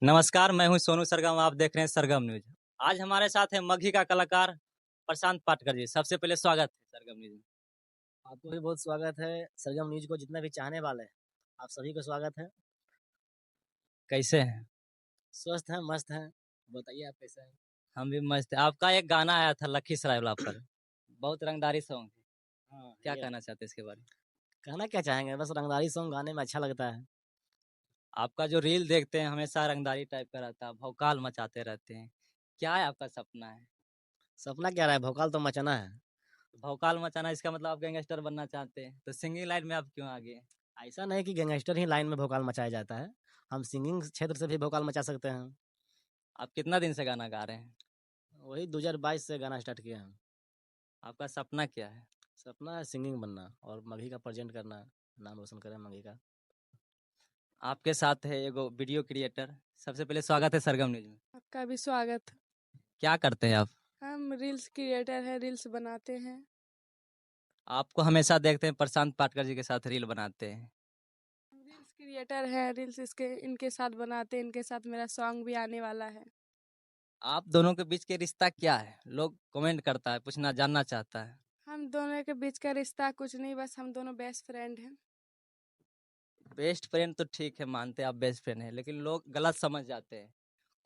नमस्कार, मैं हूं सोनू सरगम। आप देख रहे हैं सरगम न्यूज। आज हमारे साथ है मगही का कलाकार प्रशांत पाटकर जी। सबसे पहले स्वागत है सरगम न्यूज में। आपको भी बहुत स्वागत है। सरगम न्यूज को जितने भी चाहने वाले हैं, आप सभी को स्वागत है। कैसे हैं? स्वस्थ हैं, मस्त हैं। बताइए आप कैसे हैं? हम भी मस्त हैं। आपका एक गाना आया था लखीसराय वाला पर, बहुत रंगदारी सॉन्ग है। हाँ, क्या ये कहना चाहते हैं इसके बारे में? कहना क्या चाहेंगे, बस रंगदारी सॉन्ग गाने में अच्छा लगता है। आपका जो रील देखते हैं हमेशा रंगदारी टाइप का रहता है, भौकाल मचाते रहते हैं। क्या है आपका सपना है? सपना क्या रहा है, भोकाल तो मचाना है। भौकाल मचाना इसका मतलब आप गैंगस्टर बनना चाहते हैं, तो सिंगिंग लाइन में आप क्यों आ गए? ऐसा नहीं कि गैंगस्टर ही लाइन में भोकाल मचाया जाता है, हम सिंगिंग क्षेत्र से भी भोकाल मचा सकते हैं। आप कितना दिन से गाना गा रहे हैं? वही 2022 से गाना स्टार्ट किया है। आपका सपना क्या है? सपना है सिंगिंग बनना और मगही का प्रेजेंट करना, नाम रोशन करें मगही का। आपके साथ है एगो वीडियो क्रिएटर। सबसे पहले स्वागत है सरगम न्यूज में। आपका भी स्वागत। क्या करते हैं आप? हम रील्स क्रिएटर हैं, रील्स बनाते हैं। आपको हमेशा देखते हैं प्रशांत पाटकर जी के साथ रील बनाते हैं। हम रील्स क्रिएटर हैं, रील्स इनके साथ बनाते हैं, इनके साथ मेरा सॉन्ग भी आने वाला है। आप दोनों के बीच के रिश्ता क्या है? लोग कमेंट करता है, पूछना जानना चाहता है। हम दोनों के बीच का रिश्ता कुछ नहीं, बस हम दोनों बेस्ट फ्रेंड हैं। बेस्ट फ्रेंड तो ठीक है, मानते हैं आप बेस्ट फ्रेंड है, लेकिन लोग गलत समझ जाते हैं।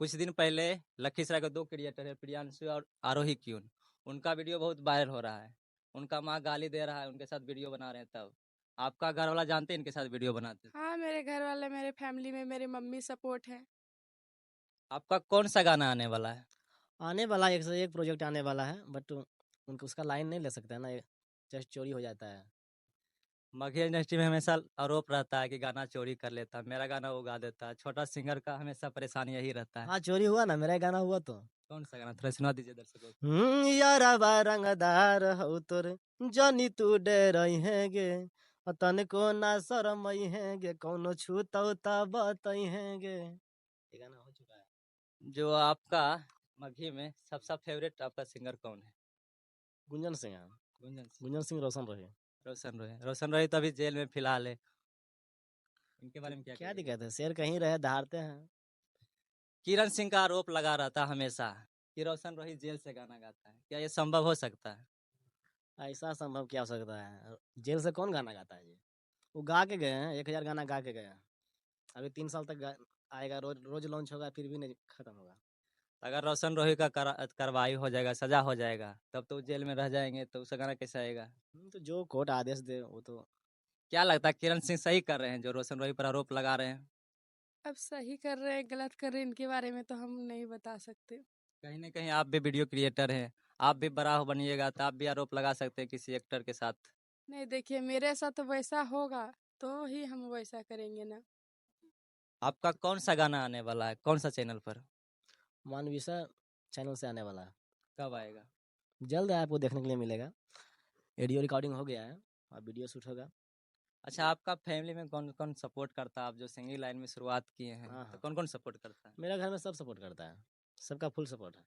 कुछ दिन पहले लखीसराय के दो क्रिएटर है, प्रियांशु और आरोही क्यून, उनका वीडियो बहुत वायरल हो रहा है। उनका माँ गाली दे रहा है, उनके साथ वीडियो बना रहे हैं। तब आपका घर वाला जानते हैं इनके साथ वीडियो बनाते हैं? हाँ, मेरे घर वाले, मेरे फैमिली में मेरी मम्मी सपोर्ट है। आपका कौन सा गाना आने वाला है? आने वाला एक से एक प्रोजेक्ट आने वाला है, बट उनको उसका लाइन नहीं ले सकते हैं ना, जस्ट चोरी हो जाता है। मगही इंडस्ट्री में हमेशा आरोप रहता है कि गाना चोरी कर लेता है, मेरा गाना वो गा देता है। छोटा सिंगर का हमेशा परेशानी यही रहता है। हाँ, चोरी हुआ ना, मेरा ही गाना हुआ तो। कौन सा गाना थोड़ा सुना दीजिए दर्शकों को। यारबा रंगदार हौ तोर, जनी तू डरई है गे, तनको ना शरमई है गे, कौनो छूतौ त बतई है गे। ये गाना हो चुका है। जो आपका मगही में सबसे फेवरेट आपका सिंगर कौन है? गुंजन सिंह है। गुंजन सिंह। गुंजन सिंह रोशन रहे। रोशन रोही तो अभी जेल में फिलहाल है। इनके तो बारे में क्या क्या कहिएगा? दिक्कत है, शेर कहीं रहे दहाड़ते हैं। किरण सिंह का आरोप लगा रहता हमेशा कि रोशन रोही जेल से गाना गाता है। क्या ये संभव हो सकता है? ऐसा संभव क्या हो सकता है, जेल से कौन गाना गाता है जी? वो गा के गए हैं, 1000 गाना गा के गए हैं। अभी 3 साल तक आएगा, रोज रोज लॉन्च होगा, फिर भी नहीं खत्म होगा। अगर रोशन रोही का कार्रवाई हो जाएगा, सजा हो जाएगा, तब तो वो जेल में रह जाएंगे, तो उसका गाना कैसे आएगा? तो जो कोर्ट आदेश दे वो तो। क्या लगता है किरण सिंह सही कर रहे हैं जो रोशन रोही पर आरोप लगा रहे हैं? अब सही कर रहे हैं, गलत कर रहे हैं, इनके बारे में तो हम नहीं बता सकते। कहीं ना कहीं आप भी वीडियो क्रिएटर हैं, आप भी बड़ा बनिएगा तो आप भी आरोप लगा सकते हैं किसी एक्टर के साथ। नहीं, देखिए, मेरे साथ वैसा होगा तो ही हम वैसा करेंगे ना। आपका कौन सा गाना आने वाला है, कौन सा चैनल पर? मानवीसा चैनल से आने वाला है। कब आएगा? जल्द आपको देखने के लिए मिलेगा। ऑडियो रिकॉर्डिंग हो गया है और वीडियो शूट होगा। अच्छा, आपका फैमिली में कौन कौन सपोर्ट करता है? आप जो सिंगिंग लाइन में शुरुआत किए हैं, हाँ तो हाँ, कौन कौन सपोर्ट करता है? मेरा घर में सब सपोर्ट करता है, सबका फुल सपोर्ट है।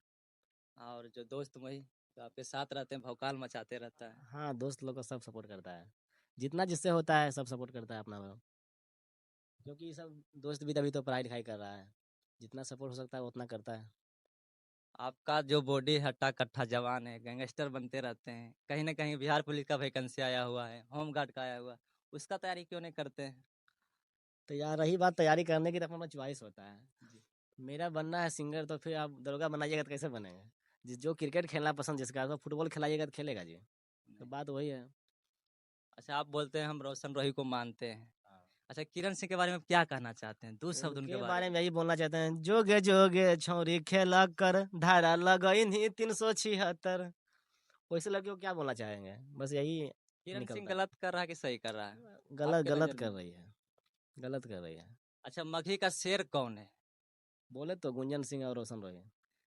और जो दोस्त वही जो आपके साथ रहते हैं, भौकाल मचाते रहता है? हाँ, दोस्त लोग का सब सपोर्ट करता है। जितना जिससे होता है सब सपोर्ट करता है अपना वाला। क्योंकि सब दोस्त भी तभी तो पढ़ाई लिखाई कर रहा है, जितना सपोर्ट हो सकता है उतना करता है। आपका जो बॉडी हट्टा कट्ठा जवान है, गैंगस्टर बनते रहते हैं, कहीं ना कहीं बिहार पुलिस का वैकेंसी आया हुआ है, होम गार्ड का आया हुआ है, उसका तैयारी क्यों नहीं करते हैं? तो यार रही बात तैयारी करने की, तो अपना चॉइस होता है। जी। मेरा बनना है सिंगर, तो फिर आप दरोगा बनाइएगा तो कैसे बनेगा? जो क्रिकेट खेलना पसंद जिसका, तो फुटबॉल खिलाइएगा तो खेलेगा जी। तो नहीं। बात वही है। अच्छा, आप बोलते हैं हम रोशन रोही को मानते हैं। हाँ। अच्छा, किरण सिंह के बारे में क्या कहना चाहते हैं? दो शब्द उनके उनके बारे बारे में। में यही बोलना चाहते हैं, जोगे जोगे छौरी खेला कर, धारा लगई नहीं 376। वैसे लड़कियों को क्या बोलना चाहेंगे, बस यही किरण सिंह निकलता है। गलत कर रहा है कि सही कर रहा है गलत आपके गलत नज़र कर में? रही है, गलत कर रही है। अच्छा, मगही का शेर कौन है? बोले तो गुंजन सिंह और रोशन रोही।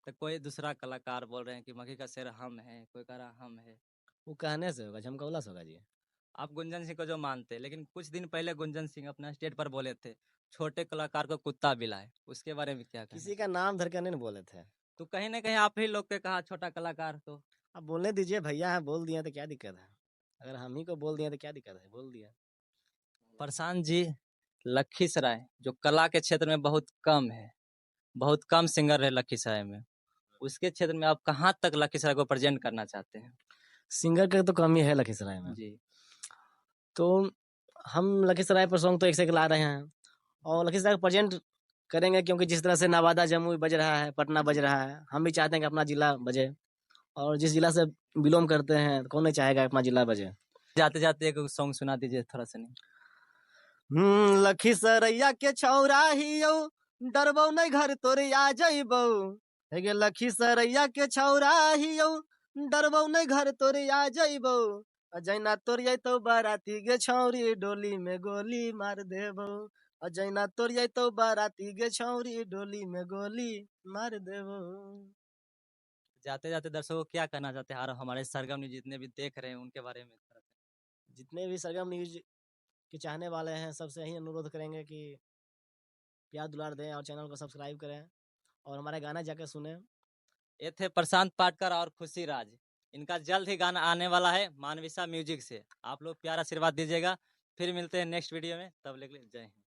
तो कोई दूसरा कलाकार बोल रहे हैं कि मगही का शेर हम है, कोई कह रहा हम है। वो कहने से होगा, झमकौला से होगा जी। आप गुंजन सिंह को जो मानते हैं, लेकिन कुछ दिन पहले गुंजन सिंह अपना स्टेट पर बोले थे छोटे कलाकार को कुत्ता बिलाए, उसके बारे में क्या कहना किसी है? का नाम धर कर नहीं बोले थे। तो कहीं ना कहीं आप ही लोग के कहा छोटा कलाकार तो। अब बोलने दीजिए, भैया है, बोल दिया तो क्या दिक्कत है? अगर हम ही को बोल दिया तो क्या दिक्कत है, बोल दिया। प्रशांत जी, लखीसराय जो कला के क्षेत्र में बहुत कम है, बहुत कम सिंगर है लखीसराय में। उसके क्षेत्र में आप कहाँ तक लखीसराय को प्रेजेंट करना चाहते हैं? सिंगर का तो कमी है लखीसराय में। जी। तो हम लखीसराय पर सॉन्ग तो एक से एक ला रहे हैं और लखीसराय को प्रेजेंट करेंगे, क्योंकि जिस तरह से नवादा जमुई बज रहा है, पटना बज रहा है, हम भी चाहते हैं कि अपना जिला बजे, और जिस जिला से बिलोंग करते हैं कौन नहीं चाहेगा अपना जिला बजे। जाते-जाते एक सॉन्ग सुना दीजिए थोड़ा सा नहीं। लखीसरैया के छौरा हियौ, डरबौ नहीं घर तोरे आ जइबौ। हे गे लखीसरैया के छौरा हियौ, डरबौ नहीं घर तोरे आ जइबौ। अजैना तोर अइतौ बाराती गे छौरी, डोली में गोली मार देबौ। अजैना तोर अइतौ बाराती गे छौरी, डोली में गोली मार देबौ। जाते-जाते दर्शकों को क्या कहना चाहते हैं और हमारे सरगम न्यूज़ जितने भी देख रहे हैं उनके बारे में थोड़ा सा? जितने भी सरगम न्यूज के चाहने वाले हैं सबसे यही अनुरोध करेंगे कि प्यार दुलार दें और चैनल को सब्सक्राइब करें और हमारे गाना जाकर सुने। ये थे प्रशांत पाटकर और खुशी राज। इनका जल्द ही गाना आने वाला है मानविशा म्यूजिक से। आप लोग प्यारा आशीर्वाद दीजिएगा। फिर मिलते हैं नेक्स्ट वीडियो में, तब तक के लिए जय हिंद।